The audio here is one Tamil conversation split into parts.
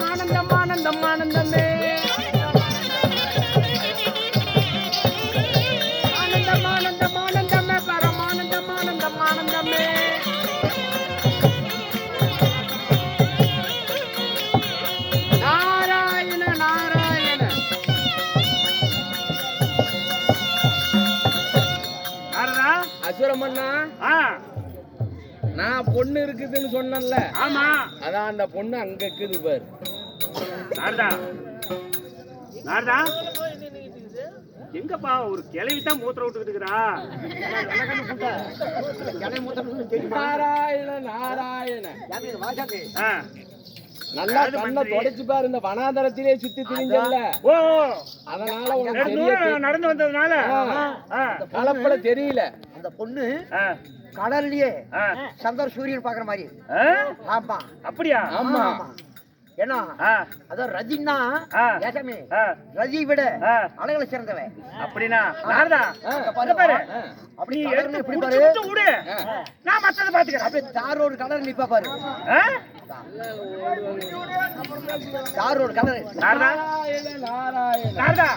ஆனந்தம் ஆனந்தம் ஆனந்தமே ஆனந்தம் ஆனந்தம் ஆனந்தமே பரமானந்தம் ஆனந்தம் ஆனந்தமே நாராயண நாராயண அசுரமண்ணா நான் பொண்ணு இருக்குதுன்னு சொன்னேன்ல. ஆமா, அதான் அந்த பொண்ணு அங்க இருக்குது பாரு. நாரதா நாரதா எங்கப்பா ஒரு கிளவி தான் மூத்திர விட்டுக்கிட்டு இருக்கிறா. நாராயண நாராயண நல்லா கண்ணை தொடச்சு பாரு. இந்த வனாந்தரத்திலே சுத்தி திரிஞ்சல்ல, ஓ அதனால உனக்கு நடந்து வந்ததுனால கலப்பட தெரியல. அந்த பொண்ணு கடல்லையே சந்திர சூரியன் பாக்குற மாதிரி. ஆமா அப்படியா? ஆமா. ஏன்னா அதான் ரஜினா ரஜி விட அழகுல சிறந்தவன். அப்படின்னா பாரு, அப்படி இப்படி பாரு, நான் மத்தத பாத்துக்கிறேன். அப்படியே தார் ரோடு கலர் நிப்பா பாரு. தார் ரோடு கலர். நாரதா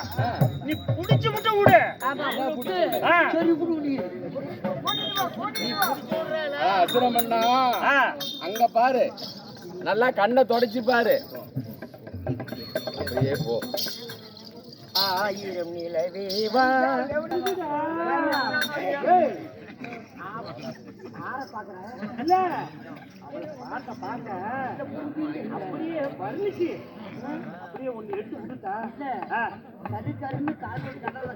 நீ புடிச்சு முட்டை விடு. சரி விடு. அசுரமண்ணா அங்க பாரு, நல்லா கண்ணை தொடச்சு பாரு. அப்படியே போ. ஆயிரம் நிலவேவா அப்படியே வர்ணிச்சு அப்படியே ஒண்ணு எடுத்து விட்டுட்டா கரு கருன்னு கால் கடலை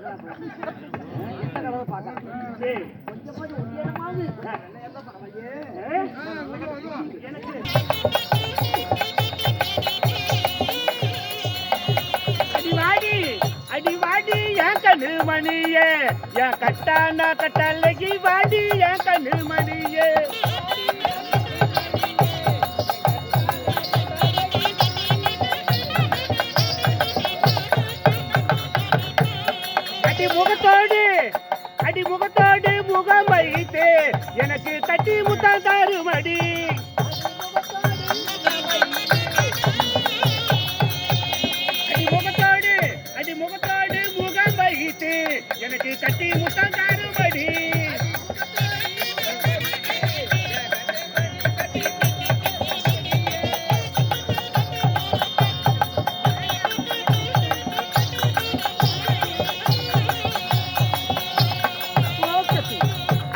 கடலை பார்க்க கொஞ்சமாவது உயரமாவது எனக்கு அடி வாடி என் கண்ணு மணியே, என் கட்டான கட்டழகி வாடி என் கண்ணு மணியே. அடி முகத்தோடு முகம் வைத்து எனக்கு தட்டி முத்தம் தருமடி. முகத்தோடு முகம் வைத்து எனக்கு தட்டி முத்தம் தருமடி.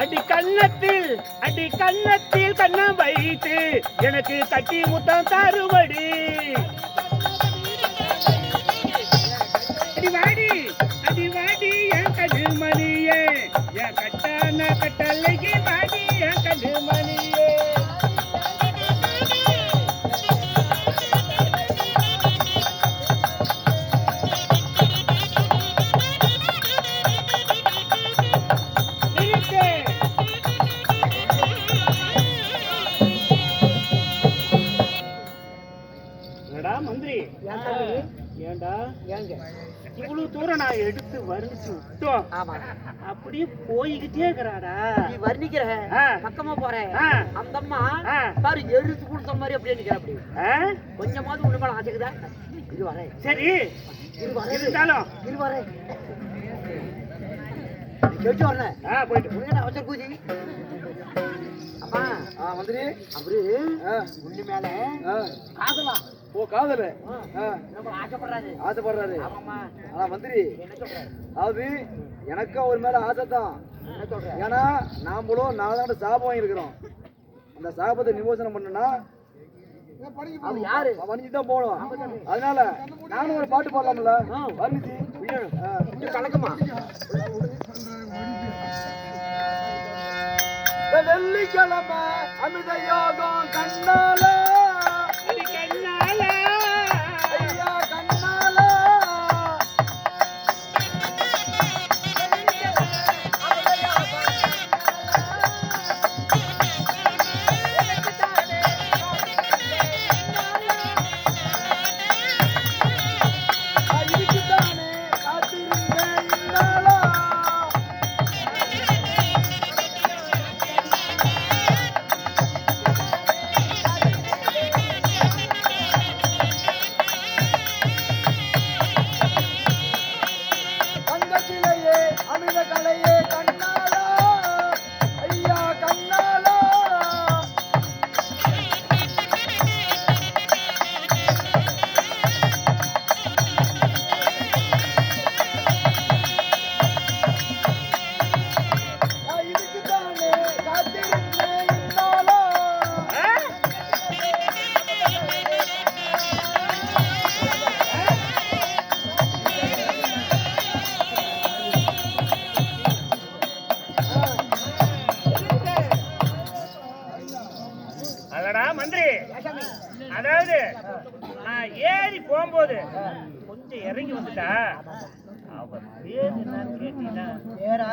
அடி கன்னத்தில் கண்ணம் வைத்து எனக்கு தட்டி முத்தம் தருமடி. அடி வாடி என் கண்ணு மணியே, என் கட்டான கட்டளைக்கு வாடி என் கண்ணு மணியே. மந்திரி ஏண்டா ஏங்க இவ்வளவு தூரம் நான் எடுத்து வர்ணிச்சு விட்டோம். அப்படியே போய்கிட்டே இருக்கிறாடா. நீ வர்ணிக்கிற பக்கமா போறேன். அந்த அம்மா பாரு எரிச்சு கொடுத்த மாதிரி அப்படியே நிக்கிற. அப்படி கொஞ்சமாவது ஒண்ணு மேல ஆச்சுக்குதா? இது வரேன். சரி இருந்தாலும் இது வரேன். கேட்டு வரேன். போயிட்டு அவசர பூஜை. அம்மா மந்திரி அப்படி ஒண்ணு மேல காதலா. ஓ காதல ஆசைப்படுறாரு. ஆனா மந்திரி அதாவது எனக்கும் அவர் மேல ஆசைதான். ஏன்னா நாமளும் 4 ஆண்டு சாபம் வாங்கியிருக்கிறோம். அந்த சாபத்தை நிமோசனம் பண்ணா வணிச்சுதான் போகணும். அதனால நானும் ஒரு பாட்டு பாடலாம்ல வர்ணிச்சு கலக்கமா. வெள்ளிக்கிழமை அமிர்த யோகம் கண்ணால ஏறி போகும்போது கொஞ்சம் இறங்கி வந்துட்டா அவ பேர் என்னன்னு கேட்டீங்கன்னா பேரா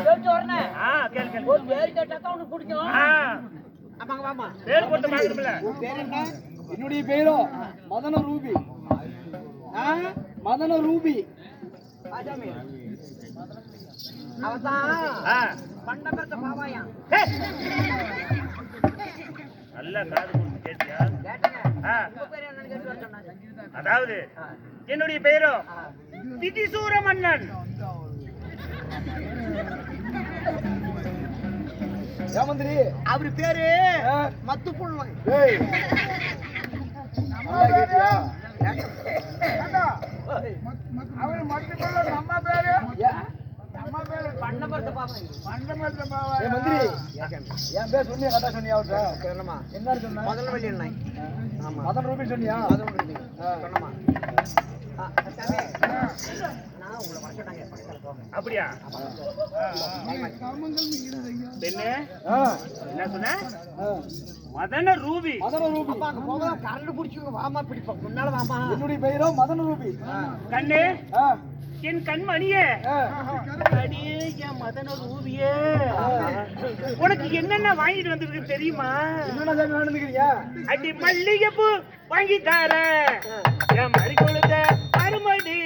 கேட்டு வரணும். கேளு கேளு. ஒரு பேர் கேட்டா தான் உனக்கு பிடிக்கும். ஆமாங்க வாமா. பேர் போட்டு பாக்கணும்ல. பேர் என்ன? என்னுடைய பேரோ மதன ரூபி. மதன ரூபி. ஆஜாமி. அவதான் பண்டபர்த்த பாவாயா. நல்ல காது கொடுத்து கேட்டியா? கேட்டங்க. உங்க பேர் என்னன்னு கேட்டு வர சொன்னாங்க. அதாவது என்னுடைய பெயரோ திதிசூர மன்னன். ஏமந்திரி அவரு பேரு மத்து புள்ளை. ஏய் நல்லா கேட்டியா? அவரு மத்து புள்ளை நம்ம பேரு பண்டபர்த்த பாவாயா. பண்டபர்த்த பாவாயா. ஏய் மந்திரி என் பேர் சொன்னியா கரெக்டா சொன்னியா அவர்ட்ட? என்னமா? என்ன சொன்ன? முதல்ல வழி என்ன? ஆமா. மதன் ரூபி சொன்னியா? மதன் ரூபி. சொன்னமா? நான் உங்களை வரட்டாங்க பக்கத்துல போங்க. அப்படியா? பெண்ணே என்ன சொன்ன? மதன ரூபி. மதன ரூபி. அப்பா அங்க போக கரண்ட் புடிச்சுங்க. வாமா பிடிப்போம். முன்னால வாமா. என்னுடைய பெயரோ மதன ரூபி. கண்ணே என் கண்மணியே அடியே என் மதன ரூபியே உனக்கு என்னென்ன வாங்கிட்டு வந்திருக்கு தெரியுமா? என்னென்ன சாமி வேணும்னுக்கிறீங்க? அடி மல்லிகைப்பூ வாங்கி தர என் மறி கொழுத அருமடி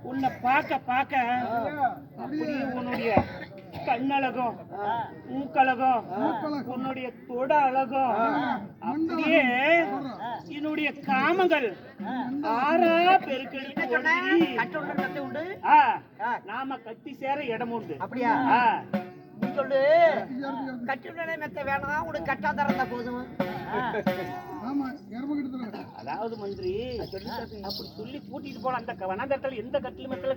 உன்னை பார்க்க பார்க்க அப்படியே உன்னுடைய கண்ணழகும் மூக்கழகும் உன்னுடைய தொட அழகும் அப்படியே என்னுடைய காமங்கள் ஆறா பெருக்கெடுத்து நாம கட்டி சேர இடம் உண்டு. அப்படியா? நீ சொல்லு கட்டுடனே மெத்த வேணாம், உனக்கு கட்டா தரந்தா போதும். அதாவது மந்திரி அப்படி சொல்லி கூட்டிட்டு போன அந்த வனதட்டல் எந்த கட்டில மெத்தல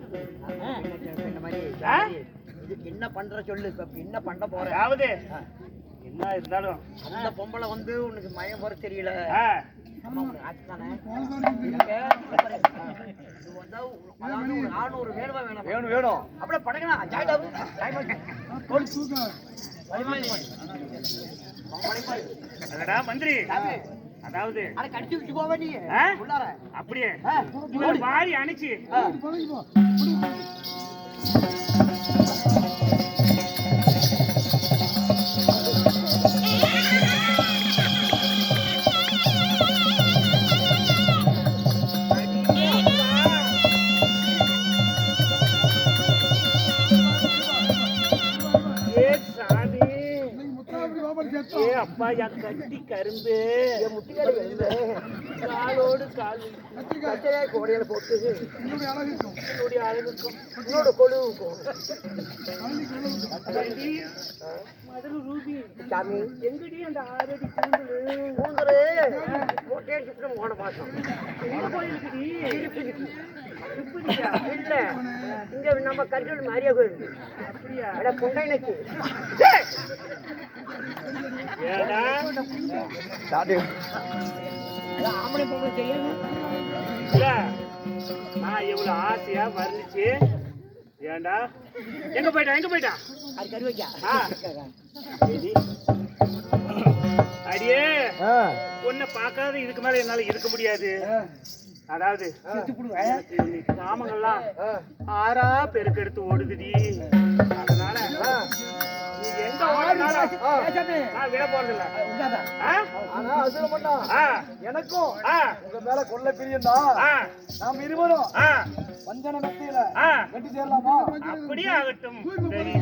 இதுக்கு என்ன பண்ற சொல்லு. இப்ப என்ன பண்ண போற? அதாவது என்ன இருந்தாலும் அந்த பொம்பளை வந்து உனக்கு மயம் போற தெரியல. வேணும் வேணும் அப்படியே படங்கலாம். அதடா மந்திரி, அதாவது கடிச்சு விட்டு போவ நீ அப்படியே வாரி அணைச்சு அப்பா என் கட்டி கரும்பு முட்டிக்காடு கரும்பு காலோடு கால் கட்டையா கோடையில போட்டு என்னுடைய அழகு இருக்கும். என்னுடைய அழகுக்கும் உன்னோட கொழுவுக்கும் மதுரை ரூபி சாமி எங்கடி அந்த 6 அடி கூந்தலு கூந்தரு போட்டே சுத்தம் போன மாசம் எங்க போயிருக்குடி இப்படியா இல்ல இங்க நம்ம கருத்தோடு மாரியா கோயில் அப்படியா அட புண்டை நச்சு ஏடா ஆம்பளை பொம்பளை செய்யணும் இல்ல நான் எவ்வளவு ஆசையா வர்ணிச்சு ஏண்டா எங்க போயிட்டா அது கறி வைக்கா ஆ. சரி. அடியே உன்னை பார்க்காத இதுக்கு மேல என்னால இருக்க முடியாது அதாவது எனக்கு இன்னைக்கு காமங்கள்லாம் ஆறா பெருக்கெடுத்து ஓடுதுடி அதனால நீ எங்க ஓடினாலும் நான் விட போறதில்ல ஆ? ஆனா அசுரம் பண்ணா ஆ. எனக்கும் ஆ. உங்க மேல கொள்ள பிரியம்தான். ஆ. நாம் இருவரும் ஆ. வஞ்சன மெத்தையில ஆ. கட்டி சேரலாமா? அப்படியே ஆகட்டும் சரி